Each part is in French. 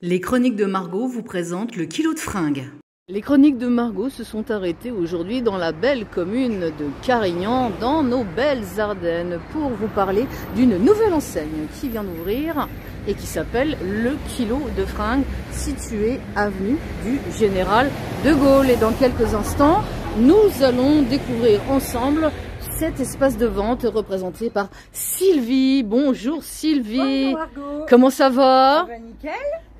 Les chroniques de Margot vous présentent le kilo de fringues. Les chroniques de Margot se sont arrêtées aujourd'hui dans la belle commune de Carignan, dans nos belles Ardennes, pour vous parler d'une nouvelle enseigne qui vient d'ouvrir et qui s'appelle le Kilo de Fringues, située avenue du Général de Gaulle. Et dans quelques instants, nous allons découvrir ensemble cet espace de vente représenté par Sylvie. Bonjour Sylvie. Bonjour Margot. Comment ça va? Nickel.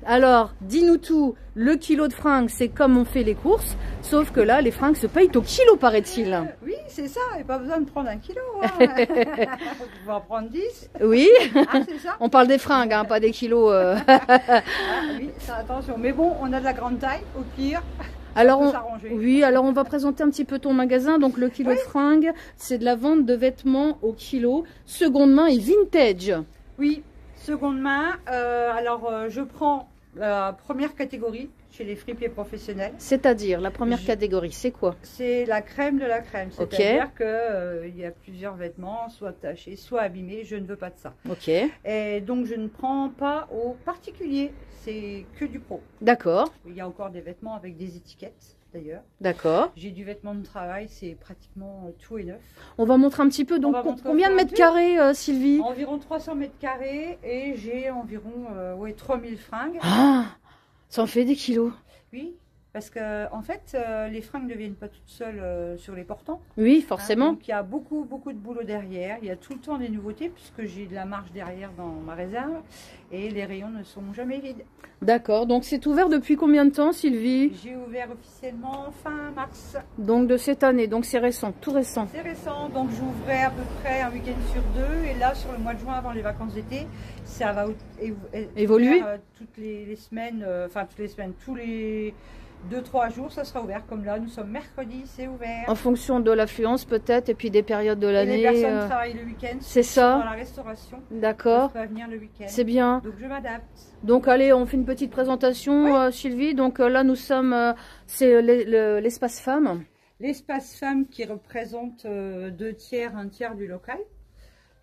Alors, dis-nous tout, le kilo de fringues, c'est comme on fait les courses, sauf que là, les fringues se payent au kilo, paraît-il. Oui, c'est ça, et pas besoin de prendre 1 kilo. Hein. On va en prendre 10. Oui, C'est ça. on parle des fringues, hein, pas des kilos. Oui, ça, attention. Mais bon, on a de la grande taille, au pire. Alors, on on va présenter un petit peu ton magasin. Donc, le kilo de fringues, c'est de la vente de vêtements au kilo, seconde main et vintage. Oui, seconde main. Je prends la première catégorie chez les fripiers professionnels. C'est-à-dire, la première catégorie, c'est quoi? C'est la crème de la crème. C'est-à-dire qu'il y a plusieurs vêtements, soit tachés, soit abîmés. Je ne veux pas de ça. Ok. Et donc, je ne prends pas aux particuliers. C'est que du pro. D'accord. Il y a encore des vêtements avec des étiquettes, d'ailleurs. D'accord. J'ai du vêtement de travail, c'est pratiquement tout et neuf. On va montrer un petit peu. Donc, combien de mètres carrés, Sylvie? Environ 300 mètres carrés et j'ai environ 3000 fringues. Ah, ça en fait des kilos. Oui, parce que en fait, les fringues ne viennent pas toutes seules sur les portants. Oui, forcément. Donc, il y a beaucoup de boulot derrière. Il y a tout le temps des nouveautés puisque j'ai de la marge derrière dans ma réserve et les rayons ne sont jamais vides. D'accord. Donc, c'est ouvert depuis combien de temps, Sylvie? J'ai ouvert officiellement fin mars. Donc, de cette année. Donc, c'est récent, tout récent. C'est récent. Donc, j'ouvrais à peu près un week-end sur 2. Et là, sur le mois de juin, avant les vacances d'été, ça va évoluer toutes les semaines, tous les 2-3 jours, ça sera ouvert. Comme là, nous sommes mercredi, c'est ouvert. En fonction de l'affluence peut-être et puis des périodes de l'année. Les personnes travaillent le week-end. C'est ça. Dans la restauration. D'accord. Ils peuvent venir le week-end. C'est bien. Donc je m'adapte. Donc allez, on fait une petite présentation, oui. Sylvie. Donc là, nous sommes, c'est l'espace femme. L'espace femme qui représente 2 tiers, 1 tiers du local.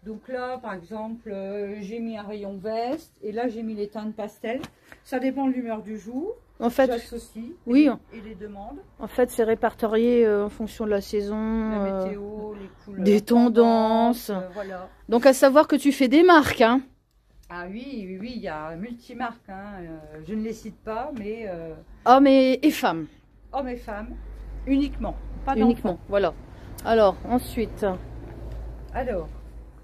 Donc là, par exemple, j'ai mis un rayon veste et là, j'ai mis les teintes pastel. Ça dépend de l'humeur du jour. En fait, j'associe oui, et les demandes. En fait, c'est répertorié en fonction de la saison, la météo, les couleurs, des tendances. Voilà. Donc, à savoir que tu fais des marques, hein. Ah oui, il y a multimarques. Hein. Je ne les cite pas, mais hommes et femmes. Hommes et femmes, uniquement. Pas uniquement, voilà. Alors, ensuite. Alors,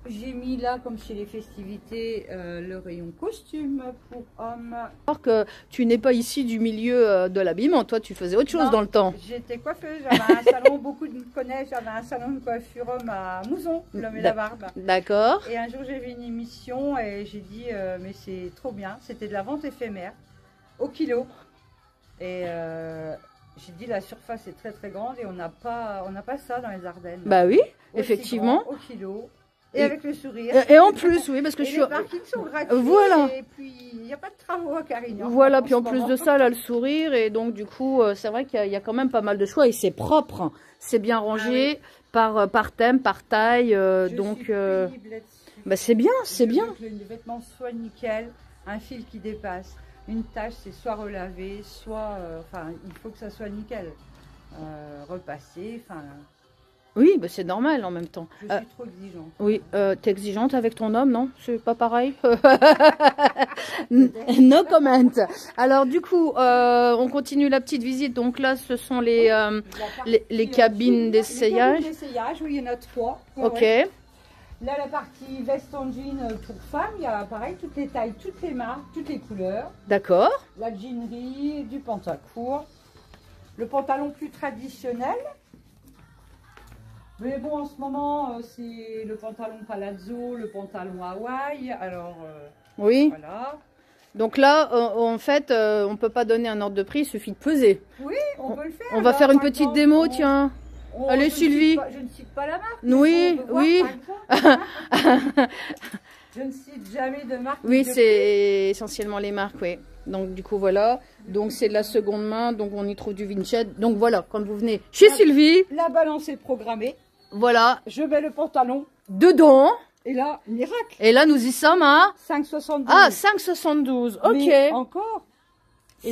j'ai mis là, comme chez les festivités, le rayon costume pour hommes. Alors que tu n'es pas ici du milieu de l'habillement, toi tu faisais autre chose dans le temps. J'étais coiffeuse, j'avais un salon, beaucoup me connaissent, j'avais un salon de coiffure homme à Mouzon, l'homme et la barbe. D'accord. Et un jour j'ai vu une émission et j'ai dit, mais c'est trop bien, c'était de la vente éphémère, au kilo. Et j'ai dit, la surface est très très grande et on n'a pas ça dans les Ardennes. Bah oui, aussi effectivement. grand, au kilo. Et avec le sourire. Et en plus, oui, parce que les parkings sont gratuits. Voilà. Et puis, il n'y a pas de travaux à Carignan. Voilà, puis en plus de ça, là, le sourire. Et donc, du coup, c'est vrai qu'il y a quand même pas mal de choix. Et c'est propre. C'est bien rangé par thème, par taille. Donc, bah, c'est bien, c'est bien. Que les vêtements soient nickel, un fil qui dépasse. Une tache, c'est soit relavé, soit... il faut que ça soit nickel. Repassé, Oui, bah c'est normal en même temps. Je suis trop exigeante. Oui, t'es exigeante avec ton homme, non? C'est pas pareil? No comment. Alors du coup, on continue la petite visite. Donc là, ce sont les cabines d'essayage. Les cabines d'essayage, oui, il y en a 3. Ok. Ouais. Là, la partie veste en jean pour femmes, il y a pareil, toutes les tailles, toutes les marques, toutes les couleurs. D'accord. La jeanerie, du pantacourt. Le pantalon plus traditionnel. Mais bon, en ce moment, c'est le pantalon palazzo, le pantalon Hawaï. Alors, oui. Voilà. Donc là, en fait, on ne peut pas donner un ordre de prix, il suffit de peser. Oui, on peut le faire. On va faire une petite démo, tiens. Allez, Sylvie. Je ne cite pas la marque. Oui, oui. Je ne cite jamais de marque. Oui, c'est essentiellement les marques, oui. Donc, du coup, voilà. Donc, c'est de la seconde main. Donc, on y trouve du vintage. Donc, voilà, quand vous venez chez Sylvie. La balance est programmée. Voilà. Je mets le pantalon dedans. Et là, miracle. Et là, nous y sommes à 5,72. Ah, 5,72. Ok. Mais encore,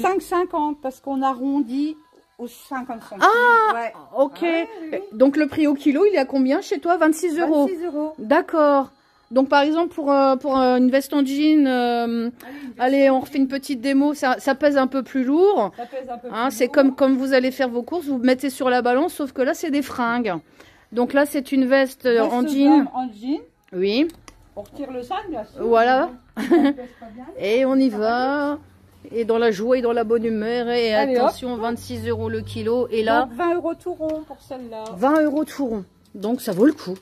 5,50 parce qu'on arrondit aux 50 centimes. Ah, ouais. ok. Ouais, oui. Donc le prix au kilo, il est à combien chez toi? 26 euros. 26 euros. D'accord. Donc par exemple pour une veste en jean, allez, on refait une petite démo, ça pèse un peu plus lourd. Ça pèse un peu Hein, plus c'est lourd. comme vous allez faire vos courses, vous mettez sur la balance, sauf que là c'est des fringues. Donc là c'est une veste en jean. En jean. Oui. On retire le sang, bien sûr. Voilà. Ça pèse pas bien. Et on y va. Et dans la joie et dans la bonne humeur. Et Allez, attention, 26 euros le kilo. Et là, Donc 20 euros tout rond pour celle-là. 20 euros tout rond. Donc ça vaut le coup.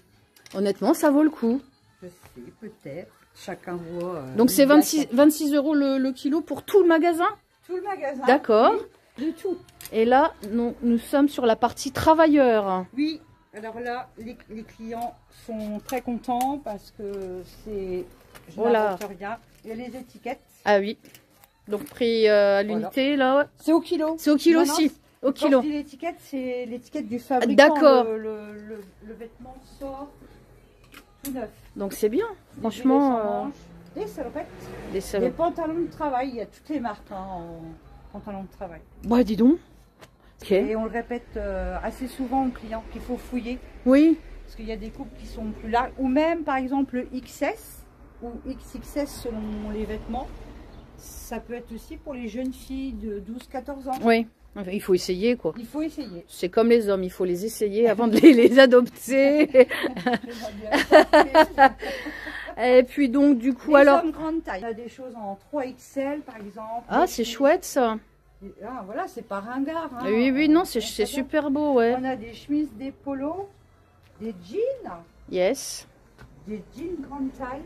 Honnêtement, ça vaut le coup. Je sais, peut-être. Chacun voit. Donc c'est il y a 26 euros le kilo pour tout le magasin. tout le magasin. D'accord. Oui, de tout. Et là, nous sommes sur la partie travailleurs. Oui. Alors là, les clients sont très contents parce que c'est... Je Voilà. n'invente rien. Il y a les étiquettes. Ah oui. Donc prix à l'unité, là. C'est au kilo. C'est au kilo Non, non, aussi. Au Quand kilo. je dis l'étiquette, c'est l'étiquette du fabricant. D'accord. Le vêtement sort tout neuf. Donc c'est bien. Des Franchement, gilets sans manches, des salopettes, des des salons. pantalons de travail. Il y a toutes les marques en pantalons de travail. Ouais, dis donc. Ok. Et on le répète assez souvent aux clients qu'il faut fouiller. Oui. Parce qu'il y a des coupes qui sont plus larges. Ou même, par exemple, le XS ou XXS selon les vêtements. Ça peut être aussi pour les jeunes filles de 12-14 ans. Oui. Enfin, il faut essayer, quoi. Il faut essayer. C'est comme les hommes, il faut les essayer avant de les adopter. Et puis donc, du coup, Les alors... hommes grande taille. On a des choses en 3XL, par exemple. Ah, c'est chouette, ça. Ah, voilà, c'est pas ringard. Hein. Oui, oui, non, c'est On s'adapte. super beau, ouais. On a des chemises, des polos, des jeans, Yes. des jeans grande taille.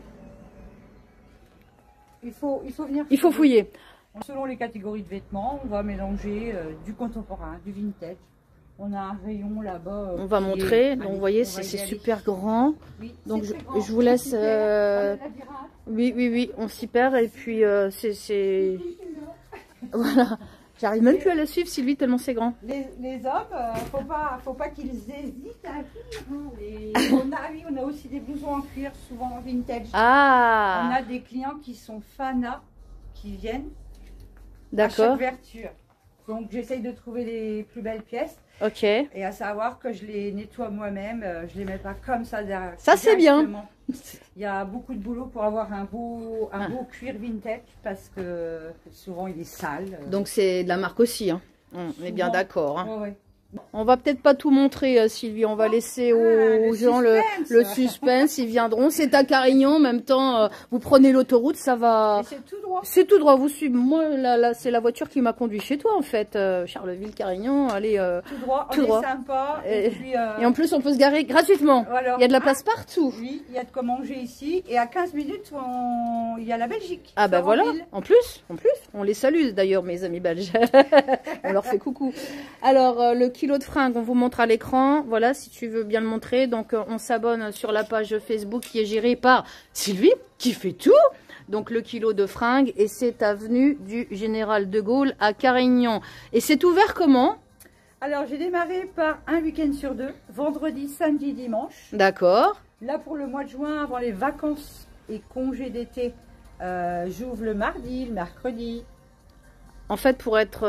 Il faut venir. Il faut fouiller. Selon les catégories de vêtements, on va mélanger du contemporain, du vintage. On a un rayon là-bas. On va montrer. Donc, vous voyez, c'est super grand. Oui, Donc, c'est très grand. je vous laisse... On s'y perd, on a la virage. Oui, oui, oui, on s'y perd. Et puis, c'est... Voilà. J'arrive même plus à la suivre, Sylvie, tellement c'est grand. Les hommes, faut pas qu'ils hésitent à cuire. Hein. On a aussi des blousons en cuir, souvent en vintage. Ah, On a des clients qui sont fanas, qui viennent à chaque d'accord. ouverture. Donc j'essaye de trouver les plus belles pièces. Ok. Et à savoir que je les nettoie moi-même, je les mets pas comme ça derrière. Ça, c'est bien. Directement. Il y a beaucoup de boulot pour avoir un beau cuir vintage parce que souvent il est sale. Donc, c'est de la marque aussi. Hein. On est bien Souvent. d'accord. Hein. Ouais, ouais. On va peut-être pas tout montrer, Sylvie. On va laisser aux le gens suspense. le suspense. Ils viendront. C'est à Carignan. En même temps, vous prenez l'autoroute, ça va. Et c'est tout droit. C'est tout droit. Vous suivez. Moi, là, c'est la voiture qui m'a conduit chez toi, en fait. Charleville-Carignan. Allez. Tout droit, tout on droit. est sympa. Et- Et puis, Et en plus, on peut se garer gratuitement. alors, Il y a de la place partout. oui, il y a de quoi manger ici. Et à 15 minutes, il y a la Belgique. Ah bah voilà, Florentville. en plus, on les salue d'ailleurs mes amis belges, on leur fait coucou. Alors le kilo de fringues, on vous montre à l'écran, voilà si tu veux bien le montrer, donc on s'abonne sur la page Facebook qui est gérée par Sylvie, qui fait tout, donc le kilo de fringues et c'est avenue du Général de Gaulle à Carignan. Et c'est ouvert comment? Alors j'ai démarré par un week-end sur 2, vendredi, samedi, dimanche. D'accord, Là pour le mois de juin, avant les vacances et congés d'été, j'ouvre le mardi, le mercredi. en fait pour être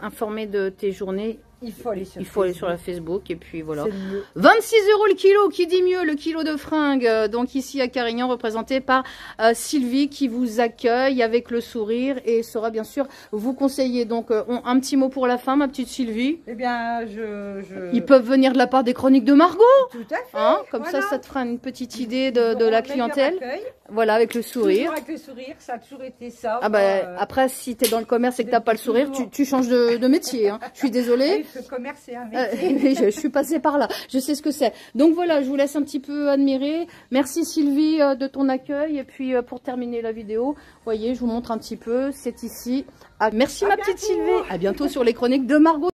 informé de tes journées, Il faut aller sur il faut aller sur la Facebook et puis voilà. C'est mieux. 26 € le kilo, qui dit mieux, le kilo de fringues. Donc ici à Carignan, représenté par Sylvie qui vous accueille avec le sourire et saura bien sûr vous conseiller. Donc un petit mot pour la fin, ma petite Sylvie. Eh bien, Ils peuvent venir de la part des chroniques de Margot. Tout à fait. Hein, comme voilà. ça te fera une petite idée Ils de auront la un meilleur clientèle. accueil. Voilà, avec le sourire. Toujours avec le sourire, ça a toujours été ça. Ah bah, après, si tu es dans le commerce et que tu n'as pas le sourire, tu changes de métier. Hein. Je suis désolée. Le commerce, c'est un métier. Je suis passée par là, je sais ce que c'est. Donc voilà, je vous laisse un petit peu admirer. Merci Sylvie de ton accueil. Et puis pour terminer la vidéo, voyez, je vous montre un petit peu. C'est ici. Merci ma petite Sylvie. À bientôt sur les chroniques de Margot.